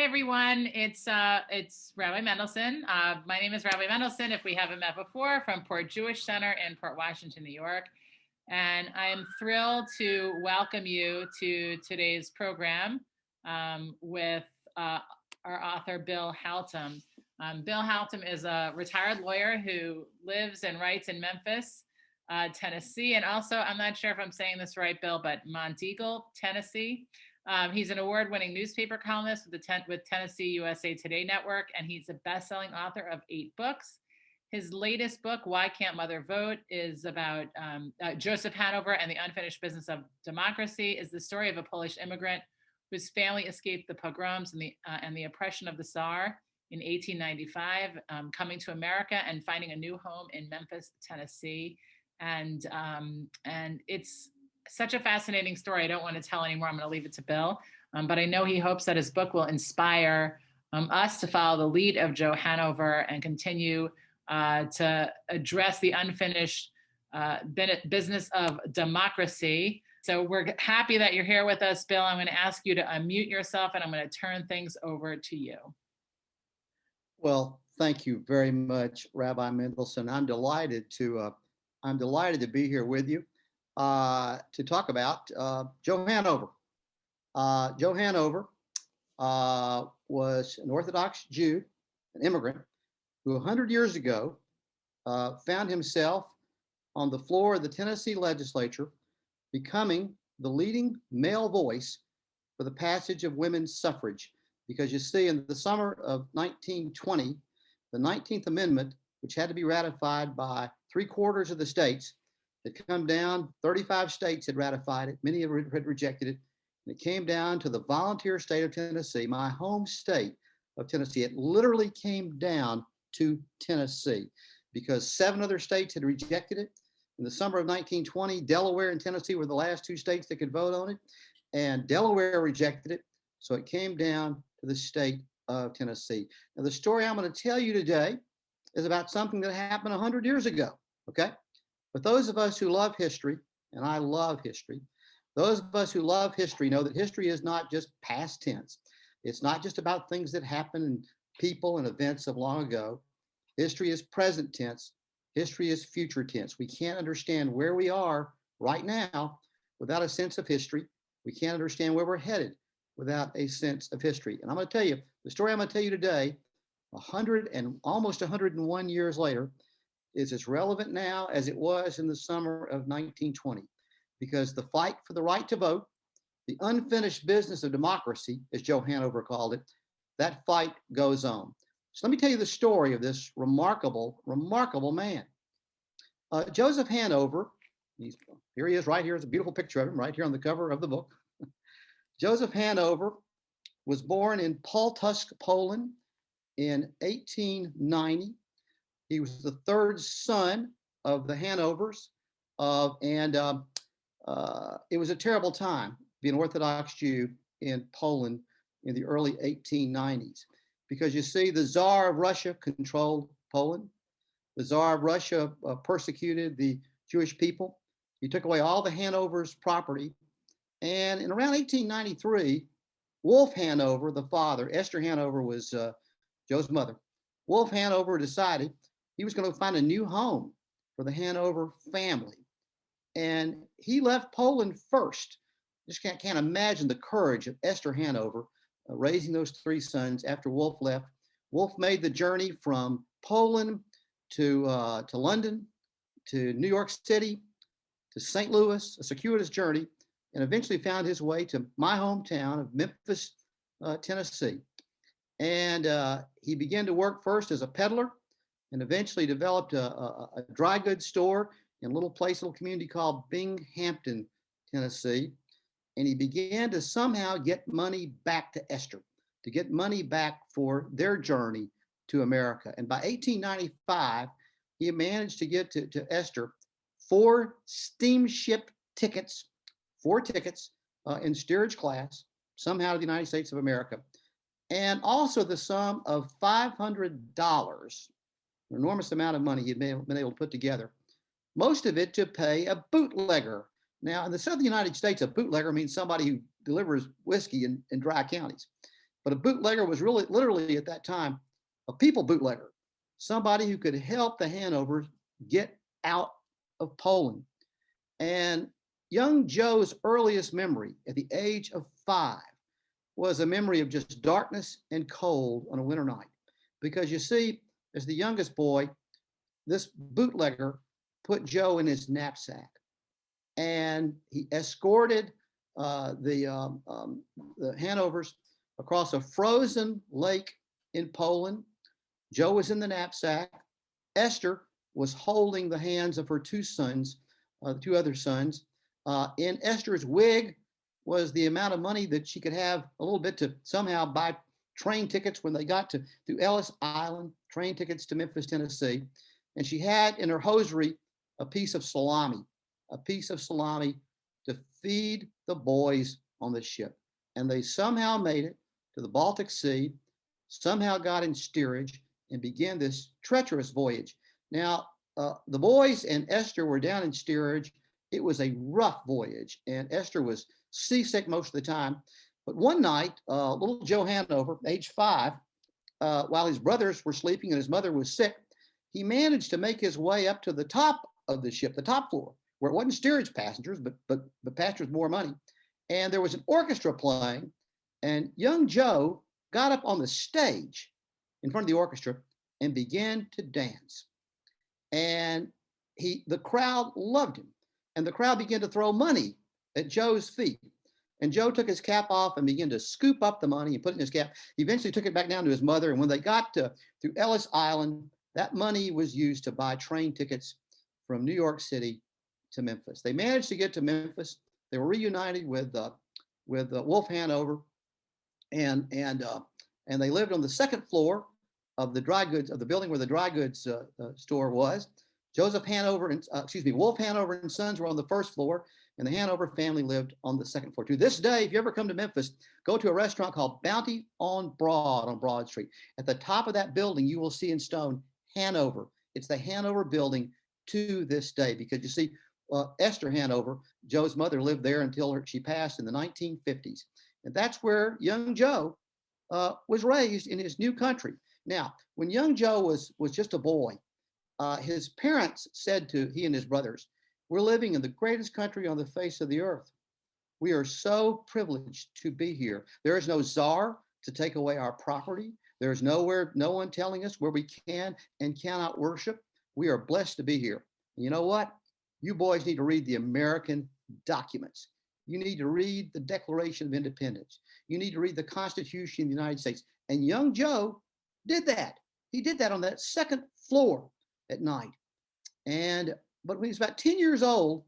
everyone. It's Rabbi Mendelson. My name is Rabbi Mendelson, if we haven't met before, from Port Jewish Center in Port Washington, New York. And I am thrilled to welcome you to today's program with our author, Bill Haltom. Bill Haltom is a retired lawyer who lives and writes in Memphis, Tennessee, and also, I'm not sure if I'm saying this right, Bill, but Monteagle, Tennessee. He's an award-winning newspaper columnist with Tennessee USA Today Network, and he's a best-selling author of 8 books. His latest book, Why Can't Mother Vote, is about Joseph Hanover and the unfinished business of democracy, is the story of a Polish immigrant whose family escaped the pogroms and the oppression of the Tsar in 1895, coming to America and finding a new home in Memphis, Tennessee. And it's such a fascinating story. I don't want to tell anymore. I'm going to leave it to Bill. But I know he hopes that his book will inspire us to follow the lead of Joe Hanover and continue to address the unfinished business of democracy. So we're happy that you're here with us, Bill. I'm going to ask you to unmute yourself, and I'm going to turn things over to you. Well, thank you very much, Rabbi Mendelson. I'm delighted to be here with you to talk about Joe Hanover. Joe Hanover was an Orthodox Jew, an immigrant, who 100 years ago found himself on the floor of the Tennessee legislature, becoming the leading male voice for the passage of women's suffrage. Because you see, in the summer of 1920, the 19th Amendment, which had to be ratified by 3/4 of the states, had come down. 35 states had ratified it. Many had rejected it. And it came down to the volunteer state of Tennessee, my home state of Tennessee. It literally came down to Tennessee because 7 other states had rejected it. In the summer of 1920, Delaware and Tennessee were the last 2 states that could vote on it. And Delaware rejected it. So it came down to the state of Tennessee. Now, the story I'm going to tell you today is about something that happened 100 years ago, okay? But those of us who love history, and I love history, those of us who love history know that history is not just past tense. It's not just about things that happened and people and events of long ago. History is present tense. History is future tense. We can't understand where we are right now without a sense of history. We can't understand where we're headed without a sense of history. And I'm going to tell you, the story I'm going to tell you today, 100 and almost 101 years later, is as relevant now as it was in the summer of 1920, because the fight for the right to vote, the unfinished business of democracy, as Joe Hanover called it, that fight goes on. So let me tell you the story of this remarkable, remarkable man. Joseph Hanover, here he is right here. It's a beautiful picture of him right here on the cover of the book. Joseph Hanover was born in Pultusk, Poland in 1890. He was the 3rd son of the Hanovers, and it was a terrible time being an Orthodox Jew in Poland in the early 1890s, because you see, the Tsar of Russia controlled Poland. The Tsar of Russia persecuted the Jewish people. He took away all the Hanovers' property. And in around 1893, Wolf Hanover, the father, Esther Hanover was Joe's mother. Wolf Hanover decided he was going to find a new home for the Hanover family. And he left Poland first. Just can't imagine the courage of Esther Hanover raising those 3 sons after Wolf left. Wolf made the journey from Poland to London, to New York City, to St. Louis, a circuitous journey, and eventually found his way to my hometown of Memphis, Tennessee. And he began to work first as a peddler and eventually developed a dry goods store in a little community called Binghamton, Tennessee. And he began to somehow get money back to Esther, to get money back for their journey to America. And by 1895, he managed to get to Esther 4 steamship tickets, 4 tickets in steerage class, somehow to the United States of America, and also the sum of $500, an enormous amount of money he'd been able to put together, most of it to pay a bootlegger. Now, in the southern United States, a bootlegger means somebody who delivers whiskey in dry counties. But a bootlegger was really literally at that time a people bootlegger, somebody who could help the Hanovers get out of Poland. And young Joe's earliest memory at the age of 5 was a memory of just darkness and cold on a winter night. Because you see, as the youngest boy, this bootlegger put Joe in his knapsack and he escorted the Hanovers across a frozen lake in Poland. Joe was in the knapsack. Esther was holding the hands of her two sons, the two other sons. In Esther's wig was the amount of money that she could have a little bit to somehow buy train tickets when they got to Ellis Island, train tickets to Memphis, Tennessee. And she had in her hosiery a piece of salami to feed the boys on the ship. And they somehow made it to the Baltic Sea, somehow got in steerage and began this treacherous voyage. Now, the boys and Esther were down in steerage. It was a rough voyage, and Esther was seasick most of the time. But one night, little Joe Hanover, age 5, while his brothers were sleeping and his mother was sick, he managed to make his way up to the top of the ship, the top floor, where it wasn't steerage passengers, but passengers more money. And there was an orchestra playing, and young Joe got up on the stage in front of the orchestra and began to dance. And the crowd loved him, and the crowd began to throw money at Joe's feet. And Joe took his cap off and began to scoop up the money and put it in his cap. He eventually took it back down to his mother. And when they got to Ellis Island, that money was used to buy train tickets from New York City to Memphis. They managed to get to Memphis. They were reunited with Wolf Hanover, and they lived on the second floor of the dry goods of the building where the dry goods store was. Wolf Hanover and Sons were on the first floor, and the Hanover family lived on the second floor. To this day, if you ever come to Memphis, go to a restaurant called Bounty on Broad Street. At the top of that building, you will see in stone Hanover. It's the Hanover building to this day, because you see, Esther Hanover, Joe's mother, lived there until she passed in the 1950s. And that's where young Joe was raised in his new country. Now, when young Joe was just a boy, his parents said to he and his brothers, "We're living in the greatest country on the face of the earth. We are so privileged to be here. There is no czar to take away our property. There is no one telling us where we can and cannot worship. We are blessed to be here. And you know what? You boys need to read the American documents. You need to read the Declaration of Independence. You need to read the Constitution of the United States." And young Joe did that. He did that on that second floor at night. But when he was about 10 years old,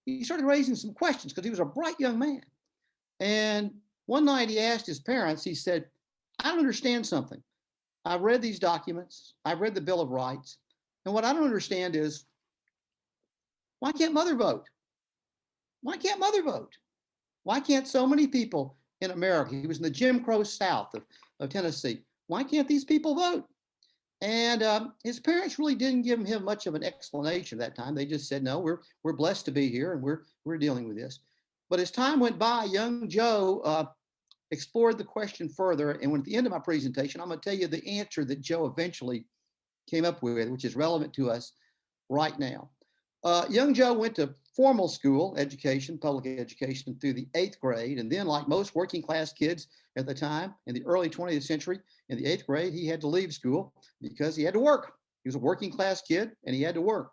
he started raising some questions because he was a bright young man. And one night he asked his parents, he said, "I don't understand something. I've read these documents. I've read the Bill of Rights. And what I don't understand is, why can't mother vote? Why can't mother vote? Why can't so many people in America?" He was in the Jim Crow South of Tennessee. "Why can't these people vote?" And his parents really didn't give him much of an explanation at that time. They just said, "No, we're blessed to be here, and we're dealing with this." But as time went by, young Joe explored the question further. And when at the end of my presentation, I'm going to tell you the answer that Joe eventually came up with, which is relevant to us right now. Young Joe went to formal school education, public education, through the 8th grade. And then, like most working class kids at the time, in the early 20th century, in the 8th grade, he had to leave school because he had to work. He was a working class kid and he had to work.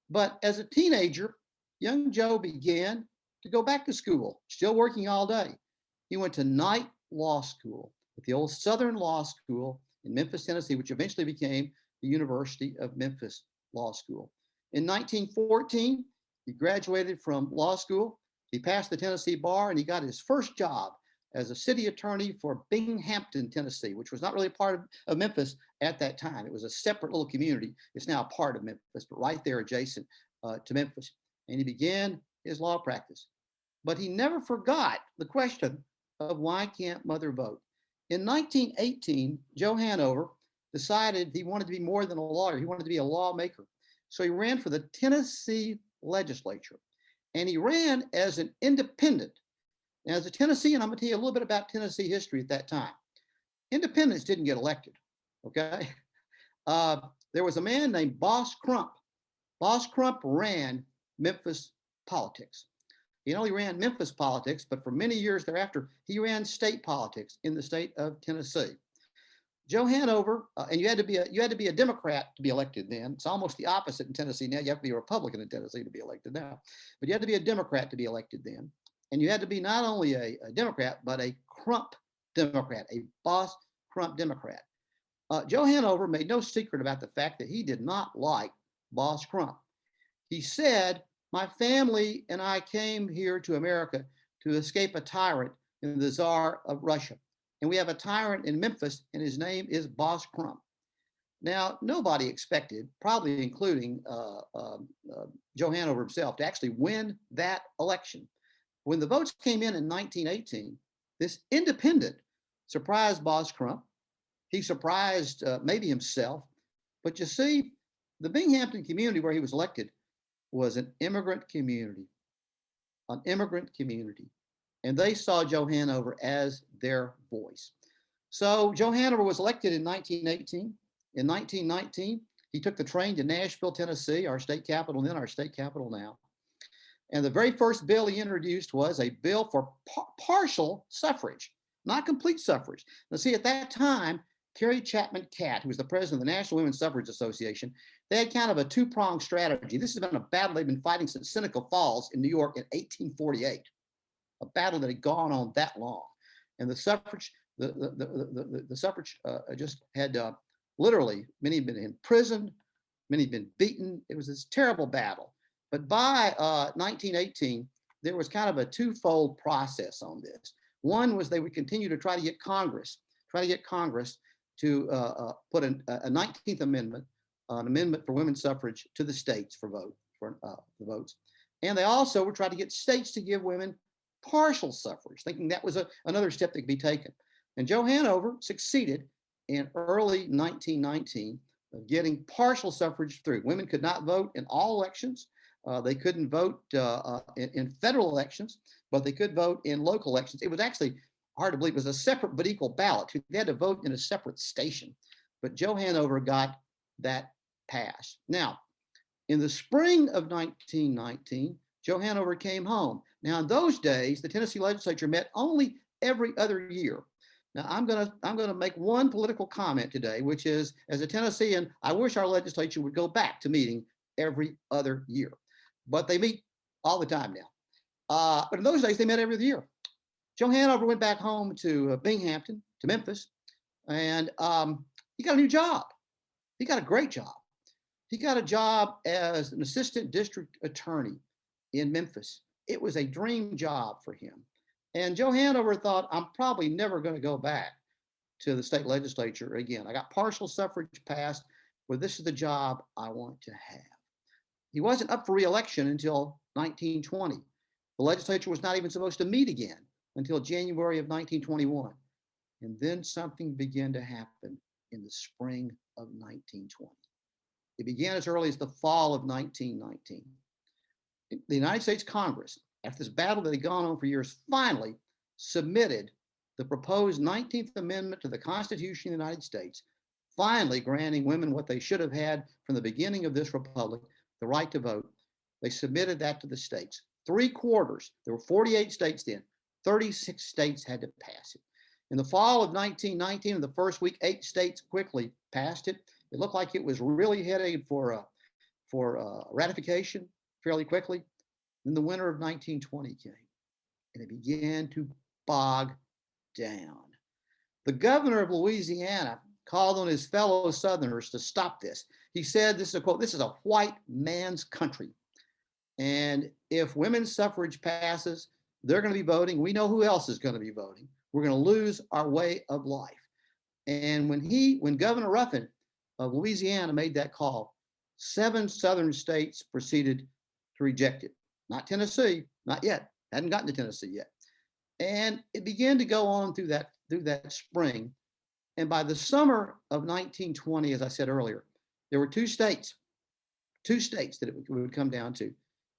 But as a teenager, young Joe began to go back to school, still working all day. He went to night law school at the old Southern Law School in Memphis, Tennessee, which eventually became the University of Memphis Law School. In 1914, he graduated from law school. He passed the Tennessee bar and he got his first job as a city attorney for Binghamton, Tennessee, which was not really part of Memphis at that time. It was a separate little community. It's now a part of Memphis, but right there adjacent to Memphis. And he began his law practice. But he never forgot the question of why can't mother vote? In 1918, Joe Hanover decided he wanted to be more than a lawyer. He wanted to be a lawmaker. So he ran for the Tennessee legislature, and he ran as an independent. Now, as a Tennessean, I'm going to tell you a little bit about Tennessee history at that time. independents didn't get elected, okay? There was a man named Boss Crump. Boss Crump ran Memphis politics. He only ran Memphis politics, but for many years thereafter, he ran state politics in the state of Tennessee. Joe Hanover, and you had to be a Democrat to be elected then. It's almost the opposite in Tennessee now. You have to be a Republican in Tennessee to be elected now, but you had to be a Democrat to be elected then, and you had to be not only a Democrat but a Crump Democrat, a Boss Crump Democrat. Joe Hanover made no secret about the fact that he did not like Boss Crump. He said, "My family and I came here to America to escape a tyrant in the Tsar of Russia. And we have a tyrant in Memphis, and his name is Boss Crump." Now, nobody expected, probably including Joe Hanover himself, to actually win that election. When the votes came in 1918, this independent surprised Boss Crump. He surprised maybe himself. But you see, the Binghamton community where he was elected was an immigrant community, an immigrant community. And they saw Joe Hanover as their voice. So Joe Hanover was elected in 1918. In 1919, he took the train to Nashville, Tennessee, our state capital then, our state capital now. And the very first bill he introduced was a bill for partial suffrage, not complete suffrage. Now, see, at that time, Carrie Chapman Catt, who was the president of the National Women's Suffrage Association, they had kind of a two-pronged strategy. This has been a battle they've been fighting since Seneca Falls in New York in 1848. A battle that had gone on that long, and the suffrage, the suffrage just had literally many had been imprisoned, many had been beaten. It was this terrible battle. But by 1918, there was kind of a twofold process on this. One was they would continue to try to get Congress to put a 19th Amendment, an amendment for women's suffrage to the states for the votes, and they also were trying to get states to give women partial suffrage, thinking that was another step that could be taken. And Joe Hanover succeeded in early 1919 of getting partial suffrage through. Women could not vote in all elections. They couldn't vote in federal elections, but they could vote in local elections. It was actually hard to believe. It was a separate but equal ballot. They had to vote in a separate station. But Joe Hanover got that passed. Now, in the spring of 1919, Joe Hanover came home. Now, in those days, the Tennessee legislature met only every other year. Now, I'm gonna make one political comment today, which is, as a Tennessean, I wish our legislature would go back to meeting every other year. But they meet all the time now. But in those days, they met every other year. Joe Hanover went back home to Binghamton, to Memphis, and he got a new job. He got a great job. He got a job as an assistant district attorney in Memphis. It was a dream job for him. And Joe Hanover thought, I'm probably never going to go back to the state legislature again. I got partial suffrage passed, but this is the job I want to have. He wasn't up for re-election until 1920. The legislature was not even supposed to meet again until January of 1921. And then something began to happen in the spring of 1920. It began as early as the fall of 1919. The United States Congress, after this battle that had gone on for years, finally submitted the proposed 19th Amendment to the Constitution of the United States, finally granting women what they should have had from the beginning of this republic, the right to vote. They submitted that to the states. 3/4, there were 48 states then, 36 states had to pass it. In the fall of 1919, in the first week, 8 states quickly passed it. It looked like it was really headed for ratification fairly quickly. Then the winter of 1920 came, and it began to bog down. The governor of Louisiana called on his fellow Southerners to stop this. He said, this is a quote, "This is a white man's country. And if women's suffrage passes, they're going to be voting. We know who else is going to be voting. We're going to lose our way of life." And when Governor Ruffin of Louisiana made that call, 7 Southern states proceeded to reject it. Not Tennessee, not yet. Hadn't gotten to Tennessee yet. And it began to go on through that spring. And by the summer of 1920, as I said earlier, there were 2 states that it would come down to.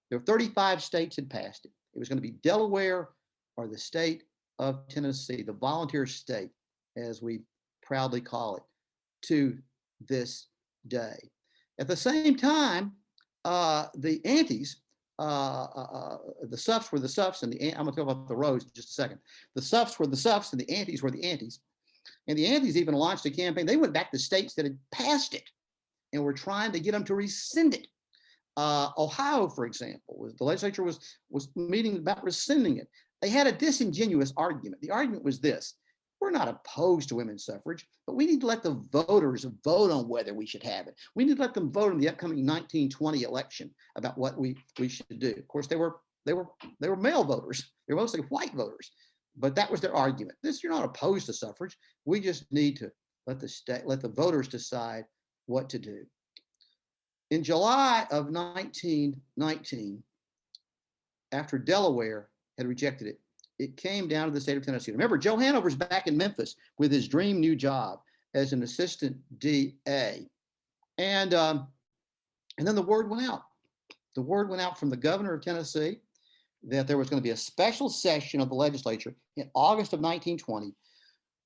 There were 35 states had passed it. It was going to be Delaware or the state of Tennessee, the volunteer state, as we proudly call it to this day. At the same time, the antis, the suffs were the suffs, and I'm going to talk about the rows in just a second. The suffs were the suffs, and the antis were the antis. And the antis even launched a campaign. They went back to states that had passed it and were trying to get them to rescind it. Ohio, for example, the legislature was meeting about rescinding it. They had a disingenuous argument. The argument was this: we're not opposed to women's suffrage, but we need to let the voters vote on whether we should have it. We need to let them vote in the upcoming 1920 election about what we should do. Of course, they were male voters. They were mostly white voters, but that was their argument. You're not opposed to suffrage. We just need to let the voters decide what to do. In July of 1919, after Delaware had rejected it, it came down to the state of Tennessee. Remember, Joe Hanover's back in Memphis with his dream new job as an assistant DA. And then the word went out. The word went out from the governor of Tennessee that there was going to be a special session of the legislature in August of 1920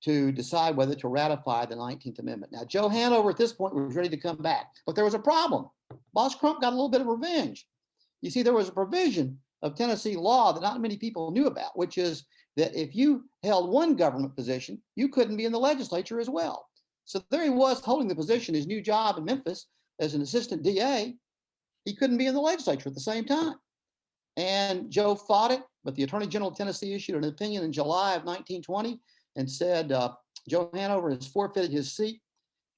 to decide whether to ratify the 19th Amendment. Now, Joe Hanover at this point was ready to come back, but there was a problem. Boss Crump got a little bit of revenge. You see, there was a provision of Tennessee law that not many people knew about, which is that if you held one government position, you couldn't be in the legislature as well. So there he was holding the position, his new job in Memphis as an assistant DA. He couldn't be in the legislature at the same time. And Joe fought it, but the Attorney General of Tennessee issued an opinion in July of 1920 and said Joe Hanover has forfeited his seat.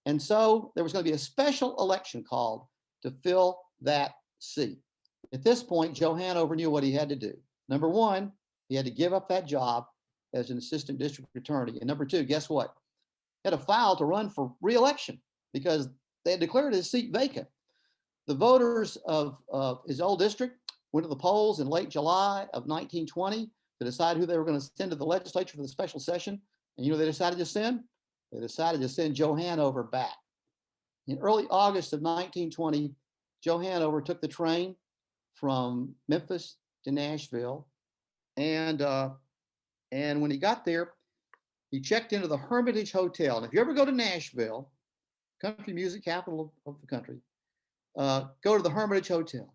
And so there was going to be a special election called to fill that seat. At this point, Joe Hanover knew what he had to do. Number one, he had to give up that job as an assistant district attorney. And number two, guess what? He had to file to run for re-election because they had declared his seat vacant. The voters of his old district went to the polls in late July of 1920 to decide who they were going to send to the legislature for the special session. And you know they decided to send? They decided to send Joe Hanover back. In early August of 1920, Joe Hanover took the train from Memphis to Nashville. And when he got there, he checked into the Hermitage Hotel. And if you ever go to Nashville, country music capital of the country, go to the Hermitage Hotel,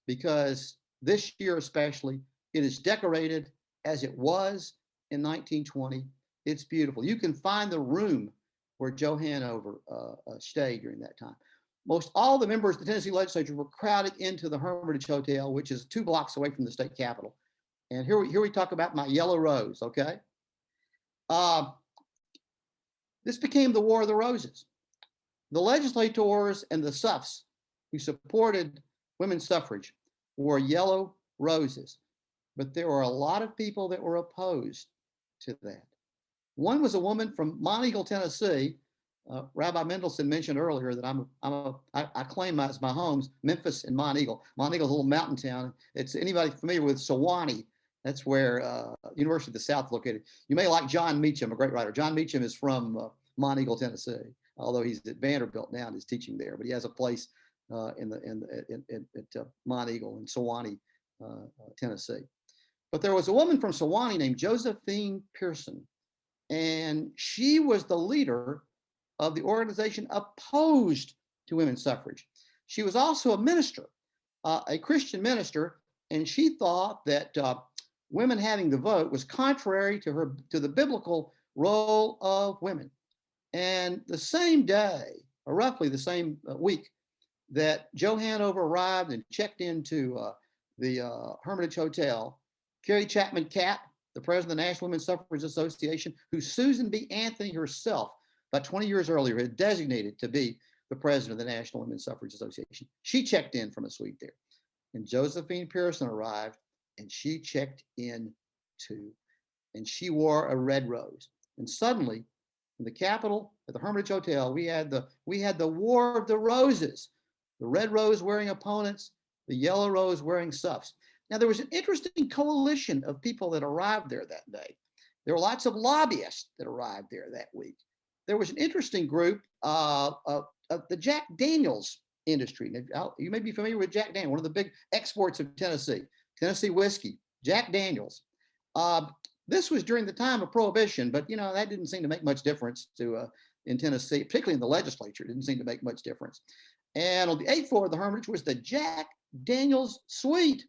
because this year especially, it is decorated as it was in 1920. It's beautiful. You can find the room where Joe Hanover stayed during that time. Most all the members of the Tennessee legislature were crowded into the Hermitage Hotel, which is 2 blocks away from the state capitol. And here we talk about my yellow rose, okay? This became the War of the Roses. The legislators and the suffs who supported women's suffrage wore yellow roses, but there were a lot of people that were opposed to that. One was a woman from Monteagle, Tennessee. Rabbi Mendelson mentioned earlier that I claim as my homes Memphis and Monteagle. Monteagle's a little mountain town. It's anybody familiar with Sewanee? That's where University of the South is located. You may like John Meacham, a great writer. John Meacham is from Monteagle, Tennessee, although he's at Vanderbilt now and is teaching there. But he has a place at Monteagle in Sewanee, Tennessee. But there was a woman from Sewanee named Josephine Pearson, and she was the leader of the organization opposed to women's suffrage. She was also a minister, a Christian minister, and she thought that women having the vote was contrary to the biblical role of women. And the same day, or roughly the same week, that Joe Hanover arrived and checked into the Hermitage Hotel, Carrie Chapman Catt, the president of the National Women's Suffrage Association, who Susan B. Anthony herself, about 20 years earlier, had designated to be the president of the National Women's Suffrage Association. She checked in from a suite there. And Josephine Pearson arrived, and she checked in too. And she wore a red rose. And suddenly, in the Capitol, at the Hermitage Hotel, we had the War of the Roses. The red rose wearing opponents, the yellow rose wearing suffs. Now, there was an interesting coalition of people that arrived there that day. There were lots of lobbyists that arrived there that week. There was an interesting group of the Jack Daniels industry. You may be familiar with Jack Daniels, one of the big exports of Tennessee whiskey, Jack Daniels. This was during the time of Prohibition, but that didn't seem to make much difference in Tennessee, particularly in the legislature. It didn't seem to make much difference. And on the 8th floor of the Hermitage was the Jack Daniels Suite,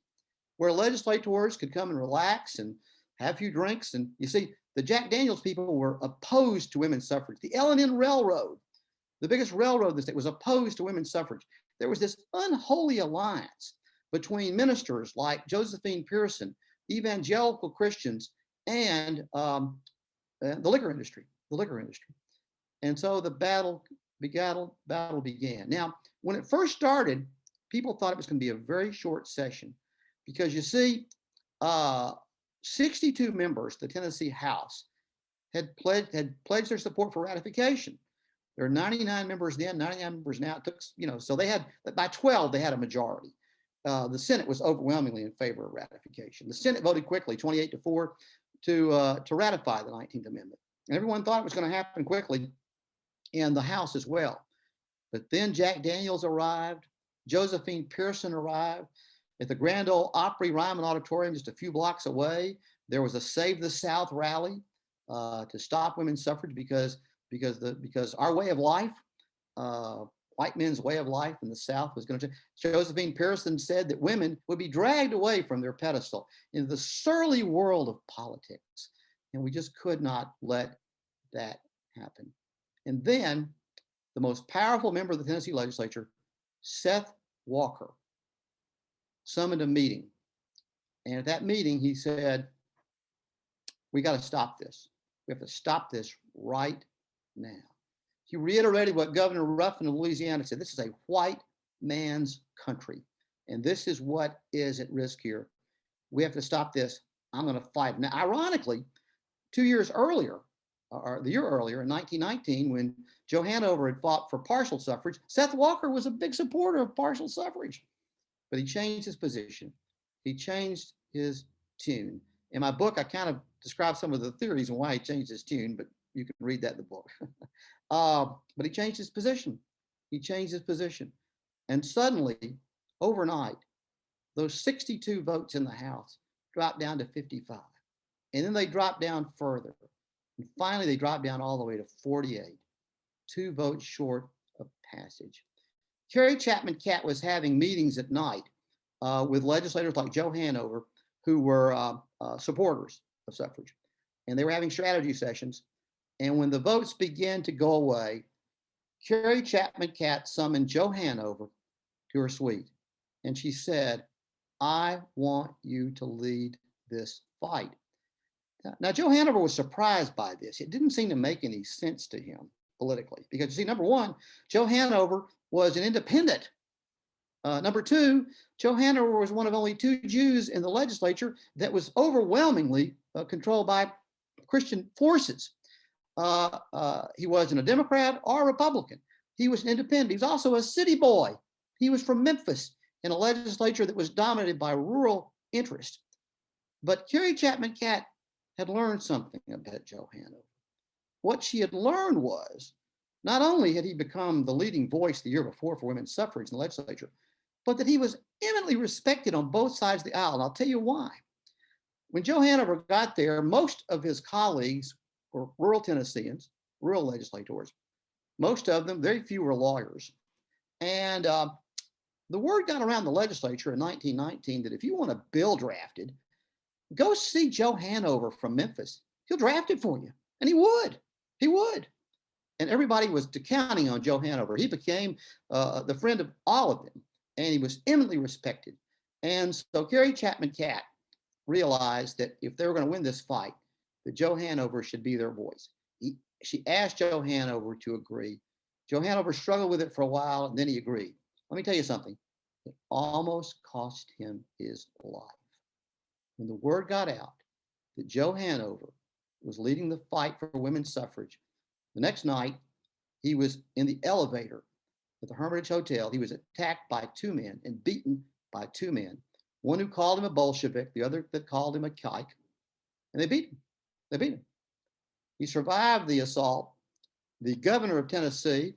where legislators could come and relax and have a few drinks. And you see, the Jack Daniels people were opposed to women's suffrage. The L&N Railroad, the biggest railroad in the state, was opposed to women's suffrage. There was this unholy alliance between ministers like Josephine Pearson, evangelical Christians, and the liquor industry. And so the battle began. Now, when it first started, people thought it was going to be a very short session because you see, 62 members of the Tennessee House had pledged their support for ratification. There are 99 members then, 99 members now. It took, so they had, by 12, they had a majority. The Senate was overwhelmingly in favor of ratification. The Senate voted quickly, 28-4, to ratify the 19th Amendment. And everyone thought it was going to happen quickly, and the House as well. But then Jack Daniels arrived, Josephine Pearson arrived. At the Grand Ole Opry Ryman Auditorium, just a few blocks away, there was a Save the South rally to stop women's suffrage because our way of life, white men's way of life in the South was going to change. Josephine Pearson said that women would be dragged away from their pedestal into the surly world of politics. And we just could not let that happen. And then the most powerful member of the Tennessee legislature, Seth Walker, summoned a meeting. And at that meeting, he said, we got to stop this. We have to stop this right now. He reiterated what Governor Ruffin of Louisiana said. This is a white man's country. And this is what is at risk here. We have to stop this. I'm going to fight. Now, ironically, 2 years earlier, or the year earlier in 1919, when Joe Hanover had fought for partial suffrage, Seth Walker was a big supporter of partial suffrage. But he changed his position. He changed his tune. In my book, I kind of describe some of the theories and why he changed his tune, but you can read that in the book. But he changed his position. And suddenly, overnight, those 62 votes in the House dropped down to 55. And then they dropped down further. And finally, they dropped down all the way to 48, 2 votes short of passage. Carrie Chapman Catt was having meetings at night with legislators like Joe Hanover, who were supporters of suffrage. And they were having strategy sessions. And when the votes began to go away, Carrie Chapman Catt summoned Joe Hanover to her suite. And she said, I want you to lead this fight. Now, Joe Hanover was surprised by this. It didn't seem to make any sense to him politically, because you see, number one, Joe Hanover was an independent. Number two, Joe Hanover was one of only 2 Jews in the legislature that was overwhelmingly controlled by Christian forces. He wasn't a Democrat or a Republican. He was an independent. He was also a city boy. He was from Memphis in a legislature that was dominated by rural interest. But Carrie Chapman Catt had learned something about Joe Hanover. What she had learned was, not only had he become the leading voice the year before for women's suffrage in the legislature, but that he was eminently respected on both sides of the aisle. And I'll tell you why. When Joe Hanover got there, most of his colleagues were rural Tennesseans, rural legislators. Most of them, very few were lawyers. And the word got around the legislature in 1919 that if you want a bill drafted, go see Joe Hanover from Memphis. He'll draft it for you. And he would. And everybody was counting on Joe Hanover. He became the friend of all of them. And he was eminently respected. And so Carrie Chapman Catt realized that if they were going to win this fight, that Joe Hanover should be their voice. She asked Joe Hanover to agree. Joe Hanover struggled with it for a while, and then he agreed. Let me tell you something. It almost cost him his life. When the word got out that Joe Hanover was leading the fight for women's suffrage, the next night, he was in the elevator at the Hermitage Hotel. He was attacked by 2 men and beaten by 2 men. One who called him a Bolshevik, the other that called him a kike, and they beat him. He survived the assault. The governor of Tennessee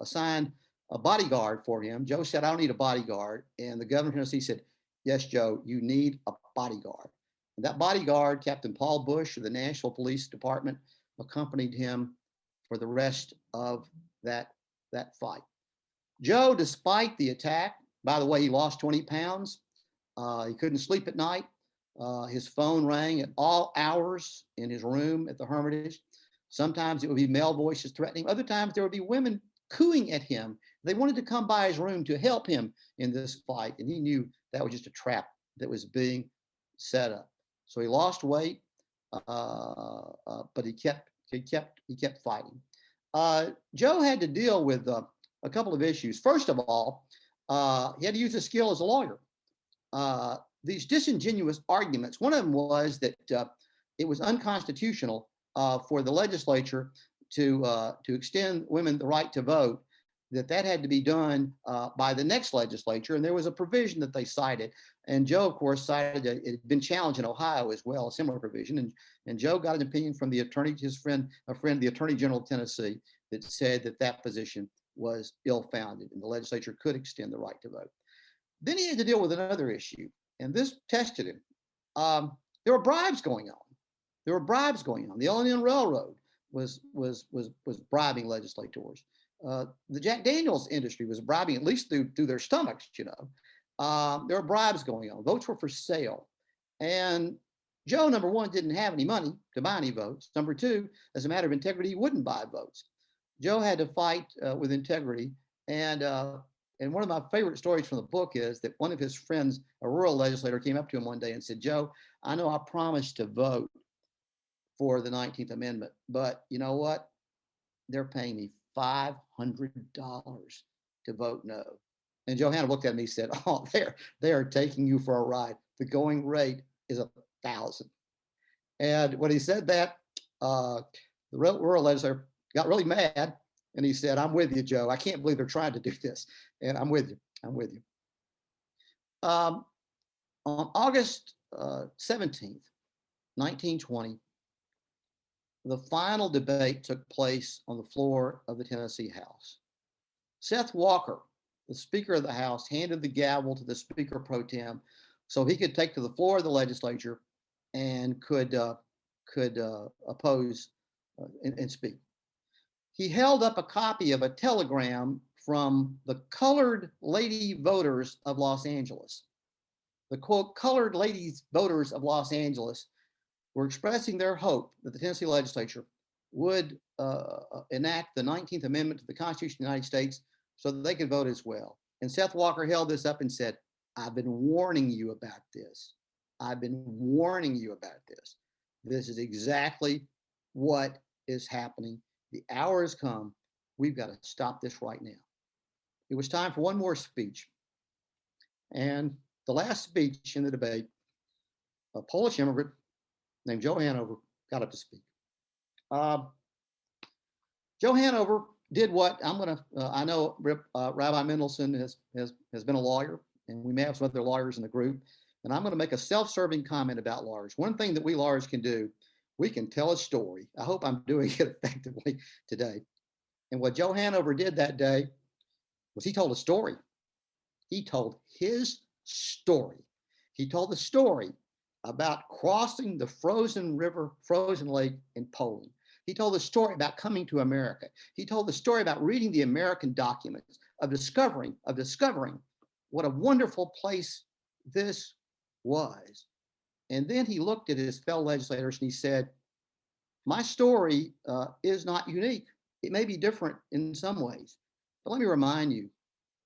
assigned a bodyguard for him. Joe said, I don't need a bodyguard. And the governor of Tennessee said, yes, Joe, you need a bodyguard. And that bodyguard, Captain Paul Bush of the Nashville Police Department, accompanied him for the rest of that fight. Joe, despite the attack, by the way, he lost 20 pounds. He couldn't sleep at night. His phone rang at all hours in his room at the Hermitage. Sometimes it would be male voices threatening. Other times there would be women cooing at him. They wanted to come by his room to help him in this fight, and he knew that was just a trap that was being set up. So he lost weight, but he kept fighting. Joe had to deal with a couple of issues. First of all, he had to use his skill as a lawyer. These disingenuous arguments. One of them was that it was unconstitutional for the legislature to extend women the right to vote. That had to be done by the next legislature, and there was a provision that they cited. And Joe, of course, cited it had been challenged in Ohio as well, a similar provision. And Joe got an opinion from the attorney, the Attorney General of Tennessee, that said that position was ill-founded, and the legislature could extend the right to vote. Then he had to deal with another issue, and this tested him. There were bribes going on. The Illinois Railroad was bribing legislators. The Jack Daniels industry was bribing, at least through their stomachs, there were bribes going on. Votes were for sale. And Joe, number one, didn't have any money to buy any votes. Number two, as a matter of integrity, he wouldn't buy votes. Joe had to fight with integrity. And one of my favorite stories from the book is that one of his friends, a rural legislator, came up to him one day and said, "Joe, I know I promised to vote for the 19th Amendment, but you know what? They're paying me $500 to vote no." And Joe Hanover looked at me and said, "Oh, they are taking you for a ride. The going rate is 1,000." And when he said that, the rural legislator got really mad, and he said, "I'm with you, Joe. I can't believe they're trying to do this, and I'm with you. I'm with you." On August 17th, 1920, the final debate took place on the floor of the Tennessee House. Seth Walker, the Speaker of the House, handed the gavel to the Speaker pro tem so he could take to the floor of the legislature and could oppose and speak. He held up a copy of a telegram from the colored lady voters of Los Angeles. The quote, "colored ladies voters of Los Angeles" were expressing their hope that the Tennessee legislature would enact the 19th Amendment to the Constitution of the United States so that they could vote as well. And Seth Walker held this up and said, "I've been warning you about this. I've been warning you about this. This is exactly what is happening. The hour has come. We've got to stop this right now." It was time for one more speech. And the last speech in the debate, a Polish immigrant named Joe Hanover got up to speak. Joe Hanover did what I know Rabbi Mendelsohn has been a lawyer, and we may have some other lawyers in the group, and I'm going to make a self-serving comment about lawyers. One thing that we lawyers can do, we can tell a story. I hope I'm doing it effectively today. And what Joe Hanover did that day was he told a story. He told his story. He told the story about crossing the frozen lake in Poland. He told the story about coming to America. He told the story about reading the American documents, of discovering what a wonderful place this was. And then he looked at his fellow legislators and he said, "My story is not unique. It may be different in some ways, but let me remind you,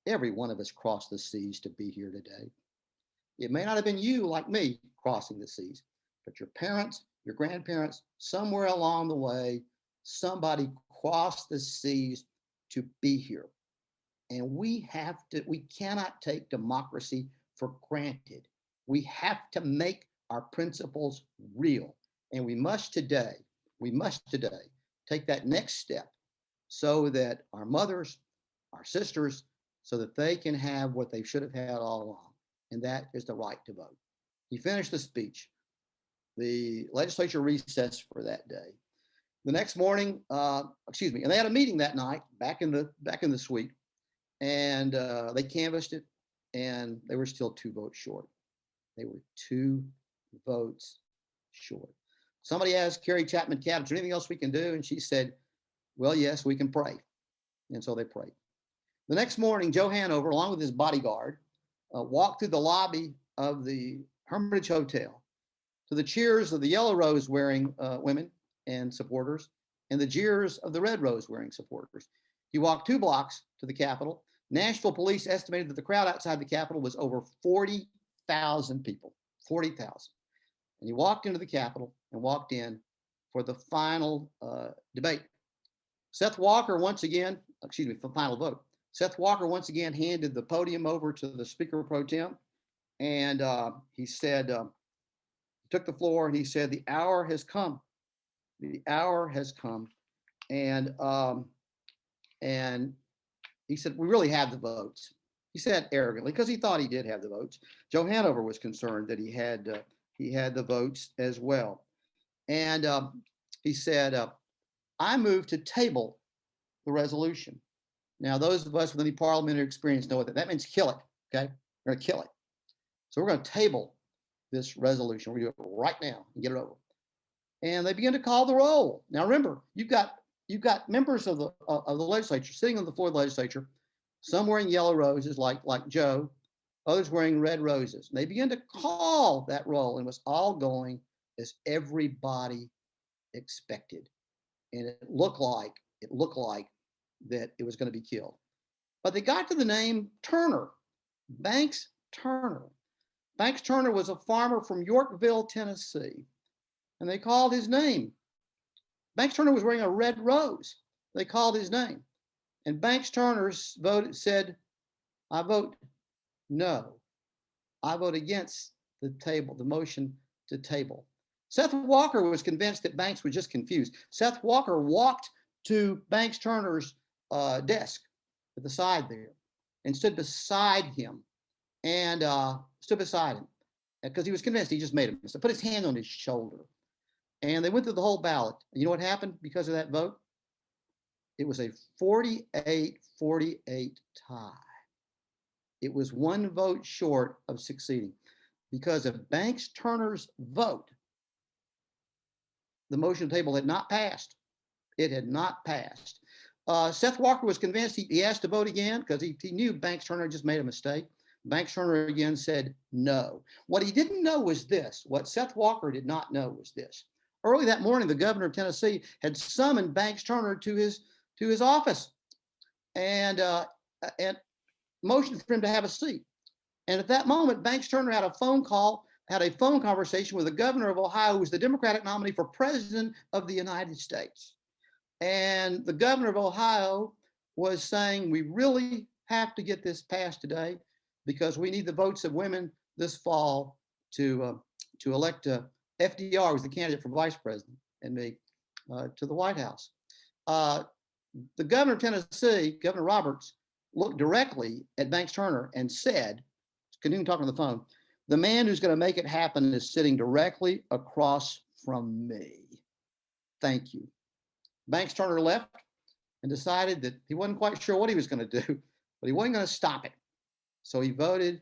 every one of us crossed the seas to be here today. It may not have been you like me crossing the seas, but your parents, your grandparents, somewhere along the way, somebody crossed the seas to be here. And we cannot take democracy for granted. We have to make our principles real. And we must today take that next step so that our mothers, our sisters, so that they can have what they should have had all along. And that is the right to vote." He finished the speech. The legislature recessed for that day. The next morning, and they had a meeting that night back in the suite, and they canvassed it, and they were still 2 votes short. They were 2 votes short. Somebody asked Carrie Chapman Catt, is there anything else we can do? And she said, well, yes, we can pray. And so they prayed. The next morning, Joe Hanover, along with his bodyguard, walked through the lobby of the Hermitage Hotel to the cheers of the yellow rose wearing women and supporters and the jeers of the red rose wearing supporters. He walked 2 blocks to the Capitol. Nashville police estimated that the crowd outside the Capitol was over 40,000 people, 40,000. And he walked into the Capitol and walked in for the final debate. Seth Walker once again, for the final vote. Seth Walker once again handed the podium over to the Speaker Pro Tem, and he said, took the floor and he said, the hour has come. The hour has come. And he said, we really have the votes. He said arrogantly, because he thought he did have the votes. Joe Hanover was concerned that he had the votes as well. And he said, I move to table the resolution. Now, those of us with any parliamentary experience know what that means. Kill it, okay? We're going to kill it. So we're going to table this resolution. We're going to do it right now and get it over. And they begin to call the roll. Now, remember, you've got members of the legislature sitting on the floor of the legislature, some wearing yellow roses like Joe, others wearing red roses. And they begin to call that roll, and it was all going as everybody expected. And it looked like that it was going to be killed. But they got to the name Turner, Banks Turner. Banks Turner was a farmer from Yorkville, Tennessee, and they called his name. Banks Turner was wearing a red rose. They called his name. And Banks Turner said, I vote no. I vote against the motion to table. Seth Walker was convinced that Banks was just confused. Seth Walker walked to Banks Turner's desk at the side there and stood beside him because he was convinced he just made a mistake. Put his hand on his shoulder. And they went through the whole ballot. And you know what happened because of that vote? It was a 48-48 tie. It was 1 vote short of succeeding. Because of Banks Turner's vote, the motion table had not passed. It had not passed. Seth Walker was convinced. He asked to vote again because he knew Banks Turner just made a mistake. Banks Turner again said no. What he didn't know was this. What Seth Walker did not know was this. Early that morning, the governor of Tennessee had summoned Banks Turner to his office and motioned for him to have a seat. And at that moment, Banks Turner had a phone conversation with the governor of Ohio, who was the Democratic nominee for president of the United States. And the governor of Ohio was saying, we really have to get this passed today because we need the votes of women this fall to elect FDR, who was the candidate for vice president, and me to the White House. The governor of Tennessee, Governor Roberts, looked directly at Banks Turner and said, continuing talking on the phone, the man who's going to make it happen is sitting directly across from me. Thank you. Banks Turner left and decided that he wasn't quite sure what he was going to do, but he wasn't going to stop it. So he voted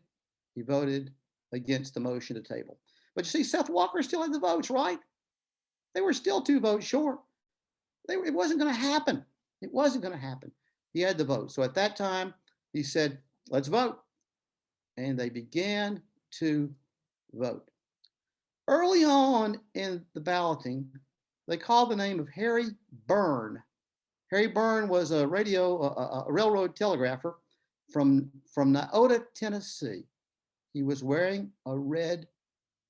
against the motion to table. But you see, Seth Walker still had the votes, right? They were still 2 votes short. It wasn't going to happen. It wasn't going to happen. He had the vote. So at that time, he said, let's vote. And they began to vote. Early on in the balloting, they called the name of Harry Byrne. Harry Byrne was a railroad telegrapher from Nashville, Tennessee. He was wearing a red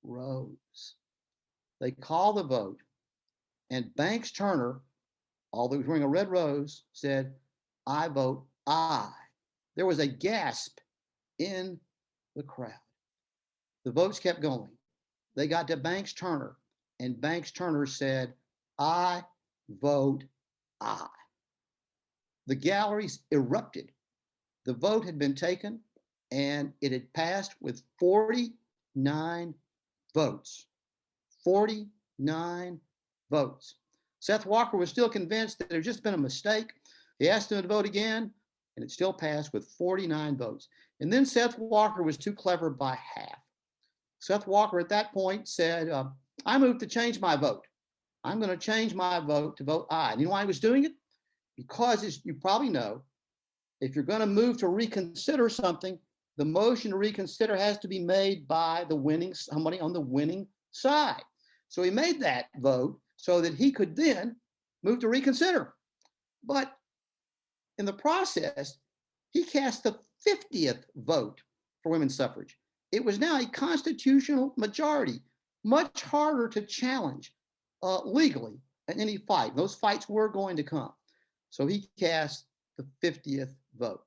rose. They called the vote, and Banks Turner, although he was wearing a red rose, said, I vote aye. There was a gasp in the crowd. The votes kept going. They got to Banks Turner, and Banks Turner said, I vote aye. The galleries erupted. The vote had been taken, and it had passed with 49 votes. 49 votes. Seth Walker was still convinced that there had just been a mistake. He asked him to vote again, and it still passed with 49 votes. And then Seth Walker was too clever by half. Seth Walker at that point said, I moved to change my vote. I'm going to change my vote to vote aye. And you know why he was doing it? Because, as you probably know, if you're going to move to reconsider something, the motion to reconsider has to be made by somebody on the winning side. So he made that vote so that he could then move to reconsider. But in the process, he cast the 50th vote for women's suffrage. It was now a constitutional majority, much harder to challenge legally in any fight. Those fights were going to come. So he cast the 50th vote.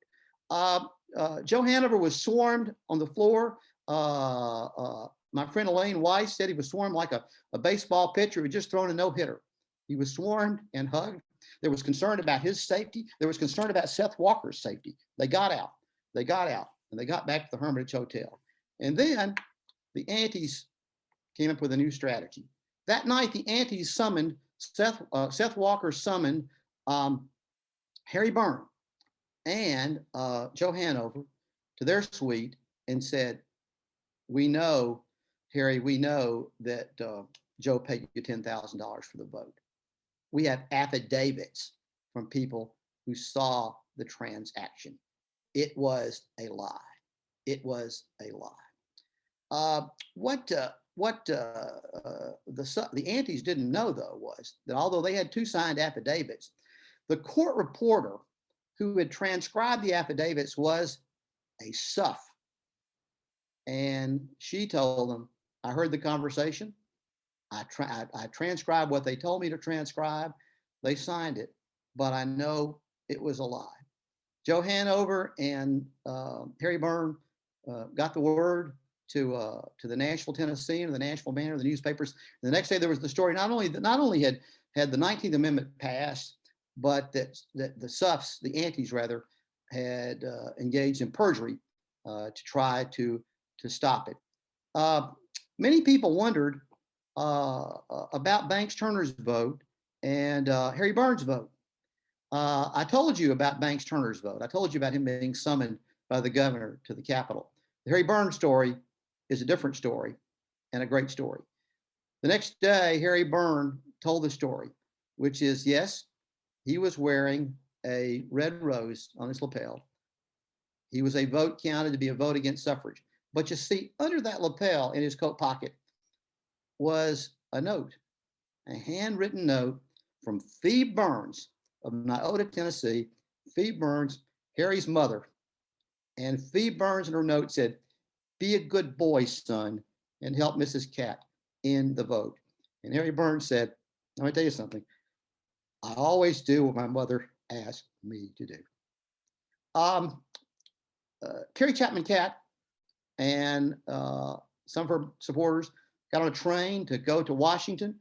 Joe Hanover was swarmed on the floor. My friend Elaine Weiss said he was swarmed like a baseball pitcher who had just thrown a no-hitter. He was swarmed and hugged. There was concern about his safety. There was concern about Seth Walker's safety. They got out, and they got back to the Hermitage Hotel. And then the antis came up with a new strategy. That night, the antis summoned, Seth Walker summoned Harry Byrne and Joe Hanover to their suite and said, we know, Harry, we know that Joe paid you $10,000 for the vote. We have affidavits from people who saw the transaction. It was a lie. It was a lie. What the antis didn't know, though, was that although they had two signed affidavits, the court reporter who had transcribed the affidavits was a Suff. And she told them, I heard the conversation. I transcribed what they told me to transcribe. They signed it, but I know it was a lie. Joe Hanover and Harry Byrne got the word to the Nashville, Tennessee, and the Nashville Banner, the newspapers. And the next day there was the story. Not only had the 19th Amendment passed, but that the Suffs, the antis rather, had engaged in perjury to try to stop it. Many people wondered about Banks Turner's vote and Harry Byrne's vote. I told you about Banks Turner's vote. I told you about him being summoned by the governor to the Capitol. The Harry Byrne story is a different story and a great story. The next day, Harry Byrne told the story, which is, yes, he was wearing a red rose on his lapel. He was a vote counted to be a vote against suffrage. But you see, under that lapel in his coat pocket was a note, a handwritten note from Phoebe Burns of Nyota, Tennessee. Phoebe Burns, Harry's mother. And Phoebe Burns in her note said, be a good boy, son, and help Mrs. Catt in the vote. And Harry Burns said, let me tell you something. I always do what my mother asked me to do. Carrie Chapman Catt and some of her supporters got on a train to go to Washington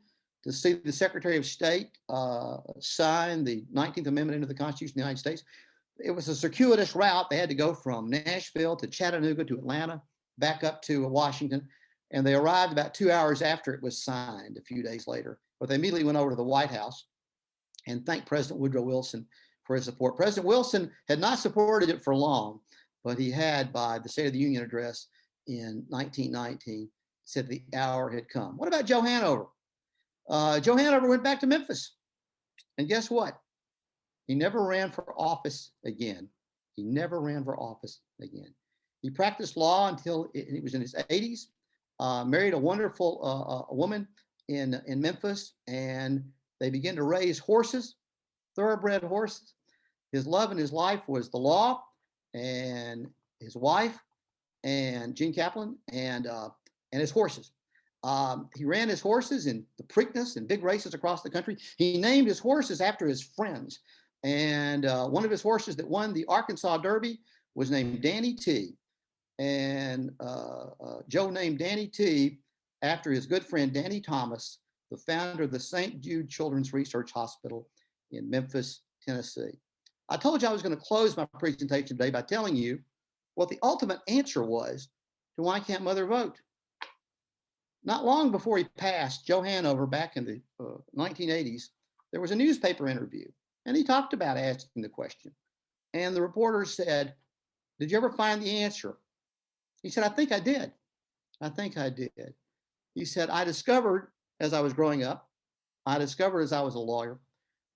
to see the Secretary of State sign the 19th Amendment into the Constitution of the United States. It was a circuitous route. They had to go from Nashville to Chattanooga to Atlanta, back up to Washington. And they arrived about 2 hours after it was signed a few days later. But they immediately went over to the White House and thanked President Woodrow Wilson for his support. President Wilson had not supported it for long, but he had, by the State of the Union address in 1919, said the hour had come. What about Joe Hanover? Joe Hanover went back to Memphis. And guess what? He never ran for office again. He never ran for office again. He practiced law until he was in his 80s, married a wonderful woman in Memphis, and they began to raise horses, thoroughbred horses. His love in his life was the law, and his wife, and Gene Kaplan, and his horses. He ran his horses in the Preakness and big races across the country. He named his horses after his friends. And one of his horses that won the Arkansas Derby was named Danny T. And Joe named Danny T after his good friend Danny Thomas, the founder of the St. Jude Children's Research Hospital in Memphis, Tennessee. I told you I was going to close my presentation today by telling you what the ultimate answer was to why can't mother vote. Not long before he passed, Joe Hanover, back in the 1980s, there was a newspaper interview, and he talked about asking the question. And the reporter said, did you ever find the answer? He said, I think I did. I think I did. He said, I discovered as I was growing up, I discovered as I was a lawyer,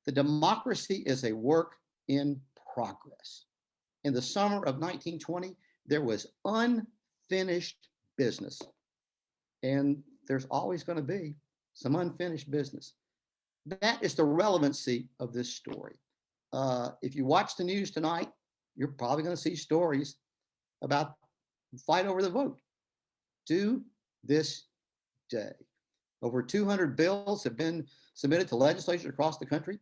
the democracy is a work in progress. In the summer of 1920, there was unfinished business. And there's always going to be some unfinished business. That is the relevancy of this story. If you watch the news tonight, you're probably going to see stories about the fight over the vote. To this day, over 200 bills have been submitted to legislatures across the country,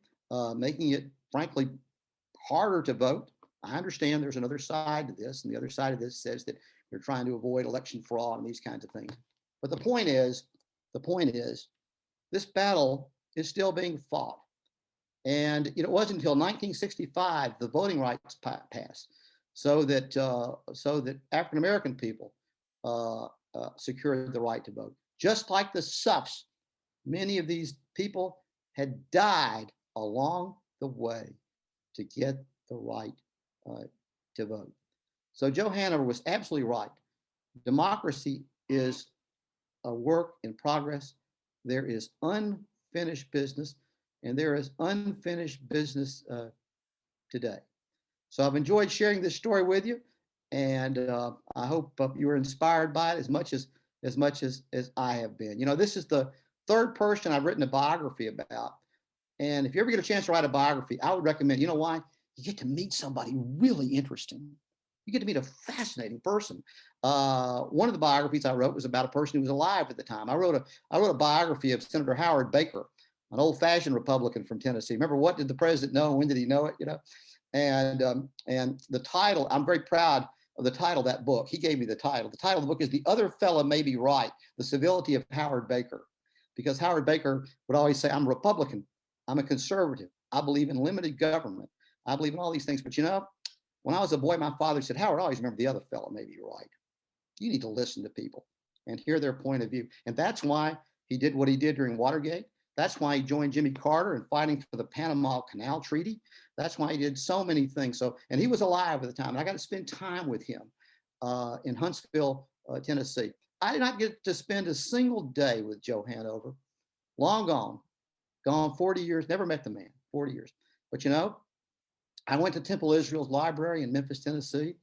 making it, frankly, harder to vote. I understand there's another side to this, and the other side of this says that they're trying to avoid election fraud and these kinds of things. But the point is, this battle is still being fought. And it wasn't until 1965 the Voting Rights passed, so that African American people secured the right to vote. Just like the Suffs, many of these people had died along the way to get the right to vote. So Joe Hanover was absolutely right. Democracy is a work in progress. There is unfinished business, and there is unfinished business today. So I've enjoyed sharing this story with you, and I hope you were inspired by it as much as I have been. This is the third person I've written a biography about, and if you ever get a chance to write a biography, I would recommend. You know why? You get to meet somebody really interesting. You get to meet a fascinating person. One of the biographies I wrote was about a person who was alive at the time. I wrote a biography of Senator Howard Baker, an old-fashioned Republican from Tennessee. Remember, what did the president know? When did he know it? And the title, I'm very proud of the title of that book. He gave me the title. The title of the book is "The Other Fella May Be Right: The Civility of Howard Baker," because Howard Baker would always say, "I'm a Republican. I'm a conservative. I believe in limited government. I believe in all these things." But when I was a boy, my father said, "Howard, always remember the other fellow may be right. You need to listen to people and hear their point of view." And that's why he did what he did during Watergate. That's why he joined Jimmy Carter in fighting for the Panama Canal Treaty. That's why he did so many things. And he was alive at the time. And I got to spend time with him in Huntsville, Tennessee. I did not get to spend a single day with Joe Hanover. Long gone 40 years, never met the man, 40 years. But I went to Temple Israel's library in Memphis, Tennessee,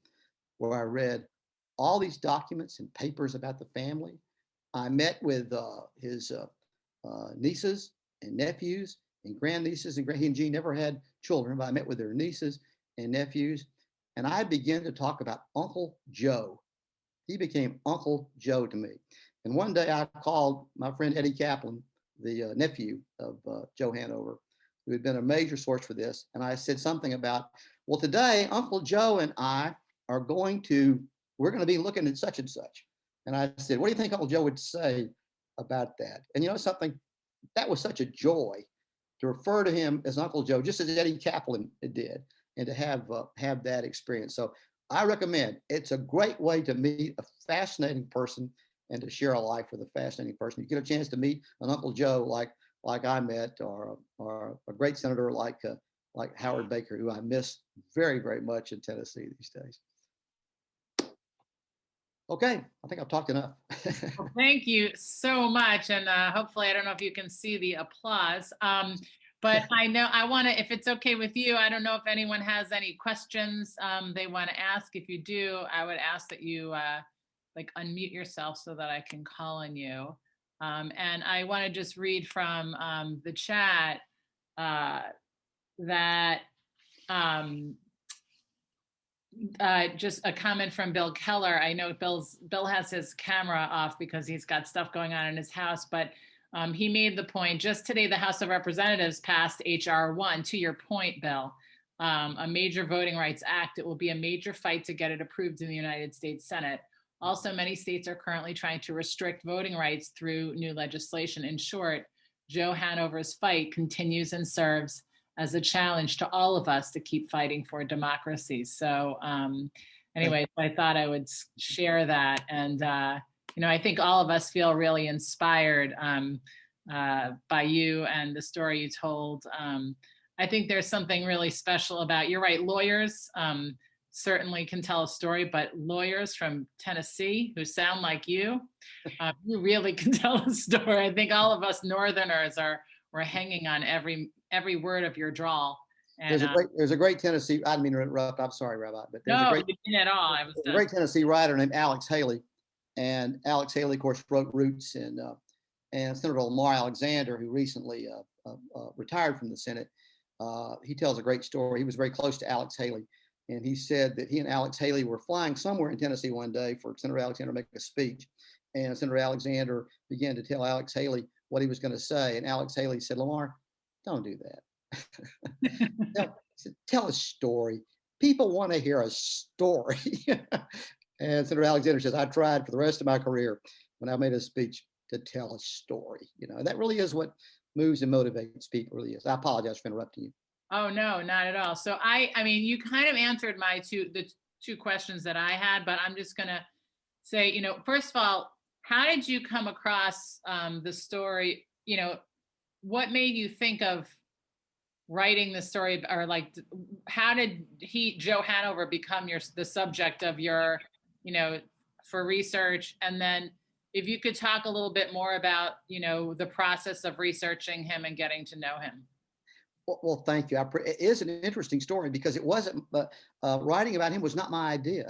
where I read all these documents and papers about the family. I met with his nieces and nephews and grandnieces, and he and Jean never had children, but I met with their nieces and nephews, and I began to talk about Uncle Joe. He became Uncle Joe to me. And one day I called my friend Eddie Kaplan, the nephew of Joe Hanover, who had been a major source for this, and I said something about, well, today Uncle Joe and I are we're going to be looking at such and such. And I said, what do you think Uncle Joe would say about that? And something, that was such a joy to refer to him as Uncle Joe, just as Eddie Kaplan did, and to have that experience. So I recommend. It's a great way to meet a fascinating person and to share a life with a fascinating person. You get a chance to meet an Uncle Joe like I met, or a great senator like Howard Baker, who I miss very, very much in Tennessee these days. Okay, I think I've talked enough. Well, thank you so much. And hopefully, I don't know if you can see the applause. But I want to, if it's okay with you, I don't know if anyone has any questions they want to ask. If you do, I would ask that you unmute yourself so that I can call on you. And I want to just read from the chat that just a comment from Bill Keller. I know Bill has his camera off because he's got stuff going on in his house, but he made the point, just today the House of Representatives passed H.R. 1, to your point, Bill, a major voting rights act. It will be a major fight to get it approved in the United States Senate. Also, many states are currently trying to restrict voting rights through new legislation. In short, Joe Hanover's fight continues and serves as a challenge to all of us to keep fighting for democracy. So anyway, I thought I would share that. And, I think all of us feel really inspired by you and the story you told. I think there's something really special about, you're right, lawyers certainly can tell a story, but lawyers from Tennessee who sound like you really can tell a story. I think all of us Northerners we're hanging on every word of your drawl. And There's a great Tennessee. I didn't mean to interrupt. I'm sorry, Rabbi, but no, you didn't at all. I was a great Tennessee writer named Alex Haley, and Alex Haley, of course, wrote Roots, and Senator Lamar Alexander, who recently retired from the Senate. He tells a great story. He was very close to Alex Haley, and he said that he and Alex Haley were flying somewhere in Tennessee one day for Senator Alexander to make a speech, and Senator Alexander began to tell Alex Haley what he was going to say, and Alex Haley said, "Lamar, don't do that. Tell a story. People want to hear a story." And Senator Alexander says, "I tried for the rest of my career when I made a speech to tell a story." And that really is what moves and motivates people, really is. I apologize for interrupting you. Oh, no, not at all. So I mean, you kind of answered the two questions that I had, but I'm just going to say, first of all, how did you come across the story? What made you think of writing the story, or like, how did Joe Hanover become the subject of your, for research? And then if you could talk a little bit more about, the process of researching him and getting to know him. Well, thank you. It is an interesting story because it wasn't, writing about him was not my idea.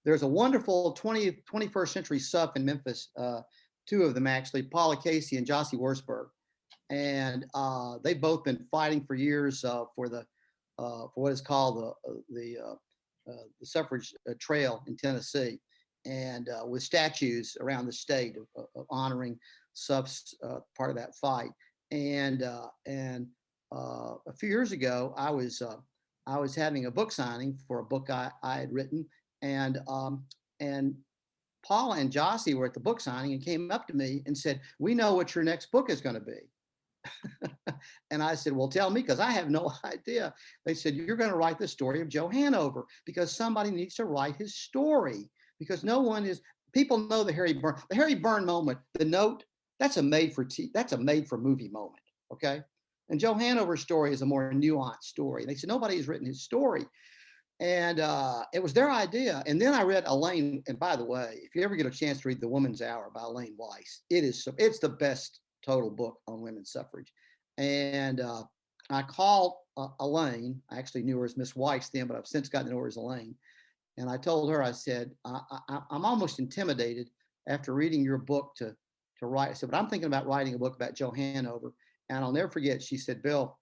There's a wonderful 21st century Suff in Memphis, two of them actually, Paula Casey and Jossie Wurzburg. And they've both been fighting for years for what is called the suffrage trail in Tennessee, and with statues around the state of honoring Suff's part of that fight. And a few years ago, I was having a book signing for a book I had written, and Paula and Jossie were at the book signing and came up to me and said, "We know what your next book is going to be." And I said, "Well, tell me, because I have no idea." They said, "You're going to write the story of Joe Hanover, because somebody needs to write his story, because people know the Harry Byrne moment, the note, that's a made for movie moment. Okay. And Joe Hanover's story is a more nuanced story." They said, "Nobody has written his story." And it was their idea. And then I read Elaine. And by the way, if you ever get a chance to read The Woman's Hour by Elaine Weiss, it's the best total book on women's suffrage. And I called Elaine. I actually knew her as Miss Weiss then, but I've since gotten to know her as Elaine. And I told her, I said, I'm almost intimidated after reading your book to write. I said, but I'm thinking about writing a book about Joe Hanover. And I'll never forget, she said, "Bill,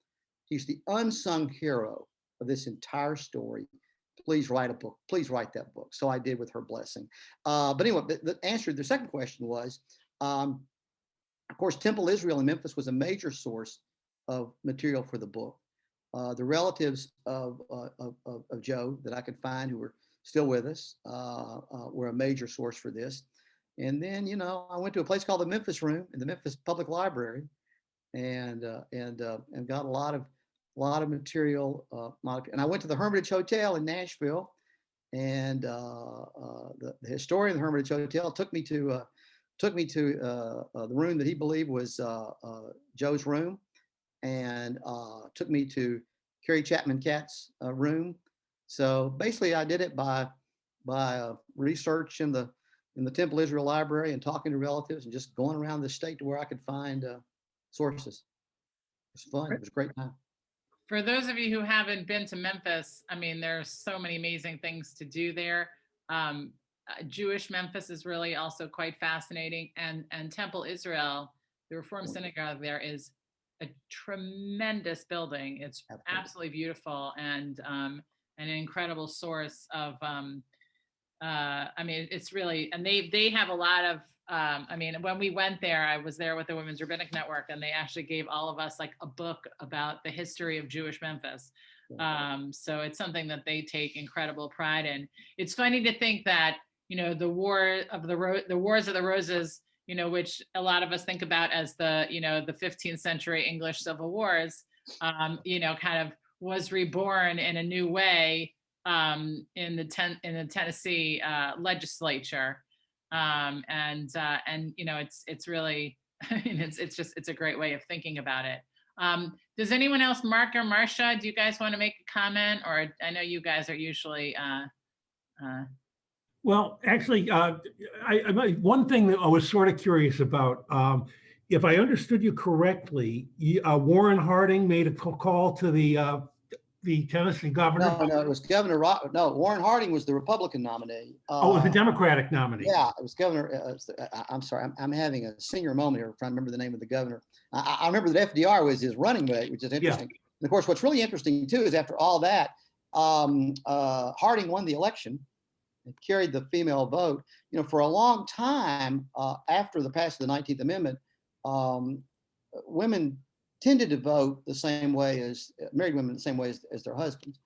he's the unsung hero of this entire story. Please write a book. Please write that book." So I did, with her blessing. But anyway, the answer to the second question was, of course, Temple Israel in Memphis was a major source of material for the book. The relatives of Joe that I could find who were still with us were a major source for this. And then, I went to a place called the Memphis Room in the Memphis Public Library, and got a lot of material. And I went to the Hermitage Hotel in Nashville, and the historian of the Hermitage Hotel took me to the room that he believed was Joe's room, and took me to Carrie Chapman Catt's room. So basically, I did it by research in the Temple Israel Library and talking to relatives and just going around the state to where I could find sources. It was fun. It was a great time. For those of you who haven't been to Memphis, I mean, there's so many amazing things to do there. Jewish Memphis is really also quite fascinating, and Temple Israel, the Reform Synagogue there, is a tremendous building. It's absolutely beautiful, and an incredible source of. I mean, it's really, and they have a lot of. I mean, when we went there, I was there with the Women's Rabbinic Network, and they actually gave all of us like a book about the history of Jewish Memphis. So it's something that they take incredible pride in. It's funny to think that, the Wars of the Roses, which a lot of us think about as the 15th century English Civil Wars, kind of was reborn in a new way in the Tennessee legislature. It's really, it's a great way of thinking about it. Does anyone else, Mark or Marcia, do you guys want to make a comment? Or I know you guys are usually, Well, actually, one thing that I was sort of curious about, if I understood you correctly, Warren Harding made a call to the Tennessee governor. No, it was No, Warren Harding was the Republican nominee. Oh, it was the Democratic nominee. Yeah, it was Governor. I'm sorry, I'm having a senior moment here trying to remember the name of the governor. I remember that FDR was his running mate, which is interesting. Yeah. And of course, what's really interesting too is after all that, Harding won the election and carried the female vote. You know, for a long time after the passing of the 19th Amendment, women tended to vote the same way as married women, the same way as their husbands.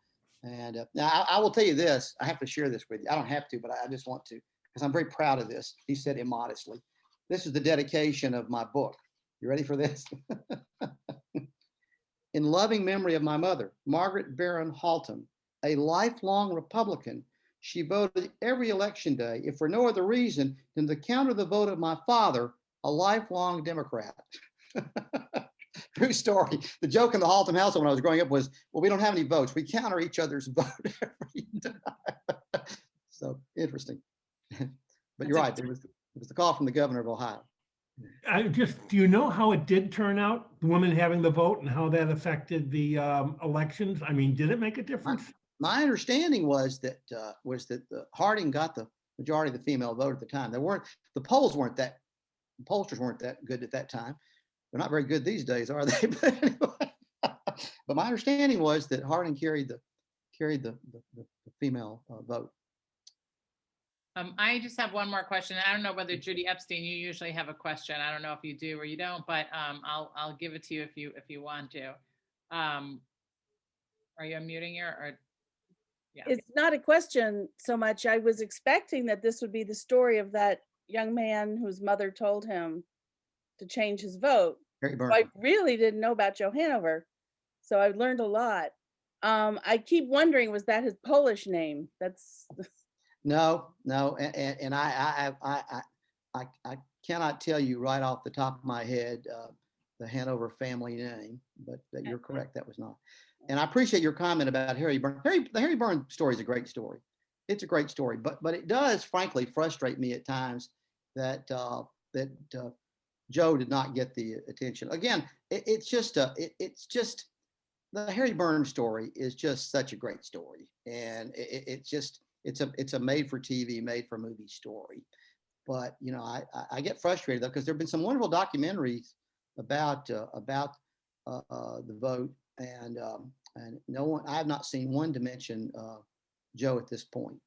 And now I will tell you this, I have to share this with you. I don't have to, but I just want to, because I'm very proud of this. He said immodestly, this is the dedication of my book. You ready for this? In loving memory of my mother, Margaret Barron Haltom, a lifelong Republican, she voted every election day, if for no other reason than to counter the vote of my father, a lifelong Democrat. True story. The joke in the Haltom household when I was growing up was, well, we don't have any votes. We counter each other's vote every time. So interesting. But you're right. It was the call from the governor of Ohio. Do you know how it did turn out, the women having the vote, and how that affected the elections? I mean, did it make a difference? My understanding was that Harding got the majority of the female vote at the time. The pollsters weren't that good at that time. They're not very good these days, are they? But anyway, but my understanding was that Harding carried the female vote. I just have one more question. I don't know whether Judy Epstein, you usually have a question. I don't know if you do or you don't, but I'll give it to you if you want to. Are you unmuting your or? Yeah. It's not a question so much. I was expecting that this would be the story of that young man whose mother told him to change his vote. So I really didn't know about Joe Hanover, so I learned a lot. I keep wondering, was that his Polish name? That's no, and I cannot tell you right off the top of my head the Hanover family name, but you're correct, that was not. And I appreciate your comment about Harry Burn. The Harry Burn story is a great story. It's a great story, but it does frankly frustrate me at times that Joe did not get the attention. Again, it's just the Harry Burns story is just such a great story, and it's a made for TV, made for movie story. But you know, I get frustrated though, because there've been some wonderful documentaries about the vote, and no one, I have not seen one to mention Joe at this point,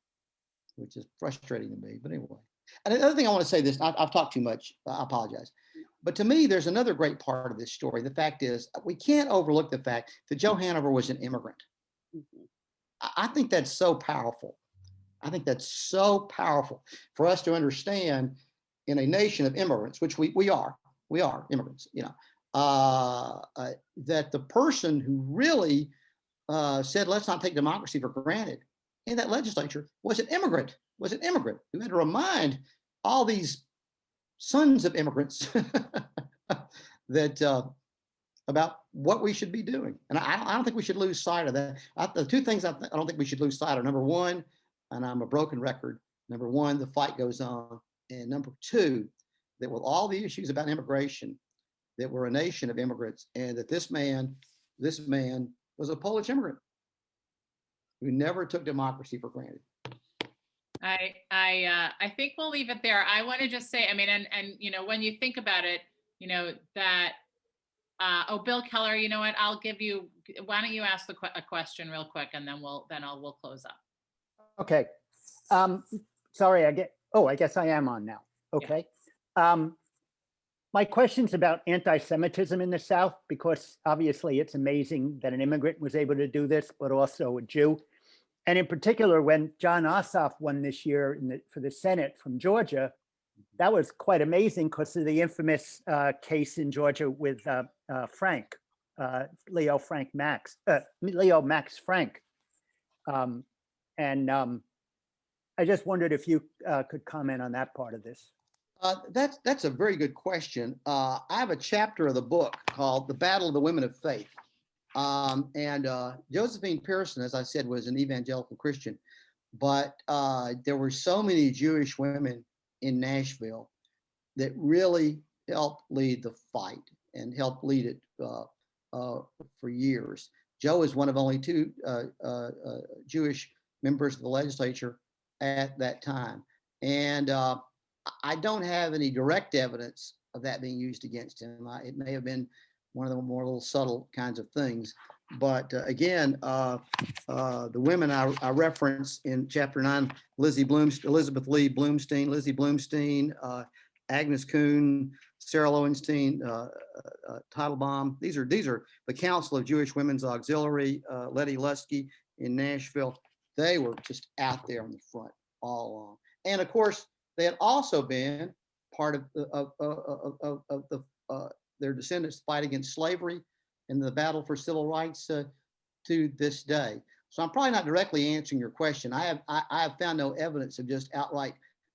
which is frustrating to me. But anyway, and the other thing I want to say this, I've talked too much. I apologize. But to me, there's another great part of this story. The fact is, we can't overlook the fact that Joe Hanover was an immigrant. I think that's so powerful. I think that's so powerful for us to understand in a nation of immigrants, which we are immigrants, you know, that the person who really said, let's not take democracy for granted in that legislature was an immigrant who had to remind all these sons of immigrants that about what we should be doing. And I don't think we should lose sight of that. The two things I don't think we should lose sight of: number one, and I'm a broken record, number one, the fight goes on. And number two, that with all the issues about immigration, that we're a nation of immigrants, and that this man was a Polish immigrant who never took democracy for granted. I think we'll leave it there. I want to just say, I mean, and you know, when you think about it, you know, that Bill Keller, you know what, I'll give you, why don't you ask a question real quick, and then we'll close up. Okay. Sorry, I guess I am on now. Okay. Yeah. My question's about anti-Semitism in the South, because obviously it's amazing that an immigrant was able to do this, but also a Jew. And in particular, when John Ossoff won this year for the Senate from Georgia, that was quite amazing because of the infamous case in Georgia with Leo Max Frank. I just wondered if you could comment on that part of this. That's a very good question. I have a chapter of the book called "The Battle of the Women of Faith," and Josephine Pearson, as I said, was an evangelical Christian, but there were so many Jewish women in Nashville that really helped lead the fight and helped lead it for years. Joe is one of only two Jewish members of the legislature at that time, and I don't have any direct evidence of that being used against him. It may have been one of the more little subtle kinds of things. But again, the women I reference in chapter 9, Elizabeth Lee Bloomstein, Lizzie Bloomstein, Agnes Kuhn, Sarah Lowenstein, Teitelbaum. These are the Council of Jewish Women's Auxiliary, Letty Lusky in Nashville. They were just out there on the front all along. And of course, they had also been part of their descendants' fight against slavery and the battle for civil rights to this day. So I'm probably not directly answering your question. I have found no evidence of just outright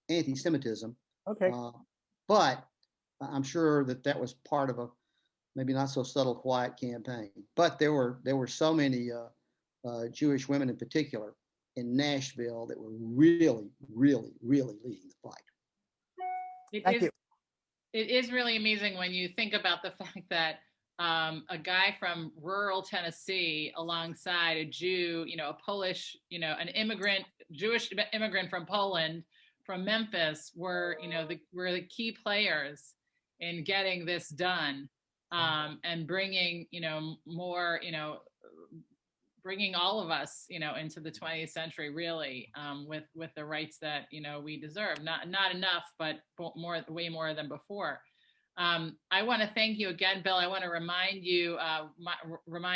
anti-Semitism. Okay. But I'm sure that was part of a maybe not so subtle, quiet campaign. But there were so many Jewish women in particular in Nashville that were really, really, really leading the fight. Thank you. It is really amazing when you think about the fact that a guy from rural Tennessee alongside a Jew, a Polish, an immigrant, Jewish immigrant from Poland, from Memphis, were the key players in getting this done, and bringing, more, bringing all of us, into the 20th century, really, with the rights that, we deserve. Not enough, but way more than before. I want to thank you again, Bill. I want to remind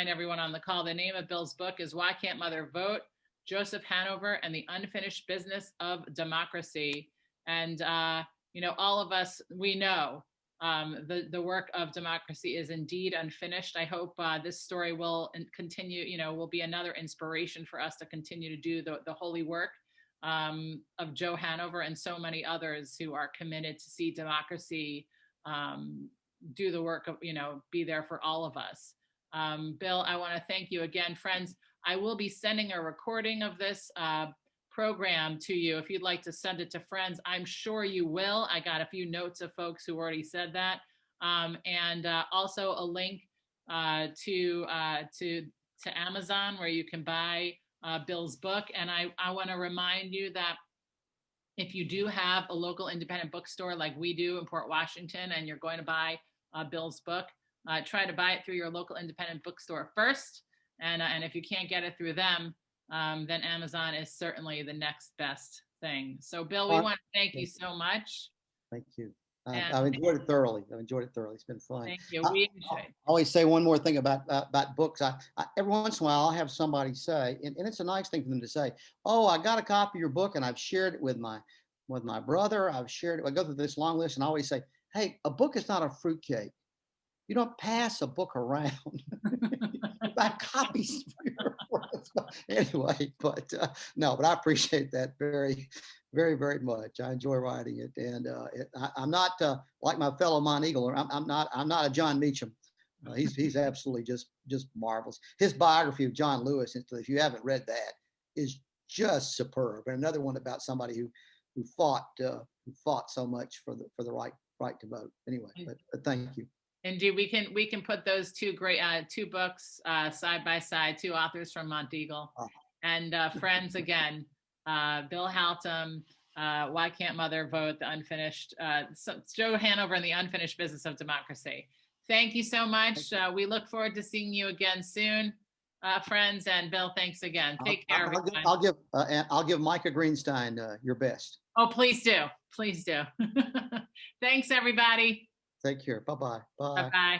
everyone on the call, the name of Bill's book is Why Can't Mother Vote? Joseph Hanover and the Unfinished Business of Democracy. And, all of us, we know the work of democracy is indeed unfinished. I hope this story will continue, will be another inspiration for us to continue to do the holy work of Joe Hanover and so many others who are committed to see democracy do the work of, be there for all of us. Bill, I want to thank you again, friends. I will be sending a recording of this program to you. If you'd like to send it to friends, I'm sure you will. I got a few notes of folks who already said that. And also a link to Amazon where you can buy Bill's book. And I want to remind you that if you do have a local independent bookstore like we do in Port Washington, and you're going to buy Bill's book, try to buy it through your local independent bookstore first. And if you can't get it through them, then Amazon is certainly the next best thing. So, Bill, we want to thank you so much. Thank you. I've enjoyed it thoroughly. It's been fun. Thank you. We enjoyed. I always say one more thing about books. I every once in a while I'll have somebody say, and it's a nice thing for them to say, "Oh, I got a copy of your book and I've shared it with my brother. I've shared it." I go through this long list and I always say, "Hey, a book is not a fruitcake. You don't pass a book around. You buy copies for your friends." Anyway, but I appreciate that very, very, very much. I enjoy writing it, and I'm not like my fellow Mont Eagle. I'm not a John Meacham. He's absolutely just marvelous. His biography of John Lewis, if you haven't read that, is just superb. And another one about somebody who fought so much for the right to vote. Anyway, but thank you. Indeed, we can put those two great two books side by side, two authors from Mont Eagle, and friends again, Bill Haltom, Why Can't Mother Vote? The Unfinished, Joe Hanover and the Unfinished Business of Democracy. Thank you so much. We look forward to seeing you again soon, friends. And Bill, thanks again. Take care, everyone. I'll give Micah Greenstein your best. Oh, please do. Please do. Thanks, everybody. Take care. Bye-bye. Bye. Bye-bye.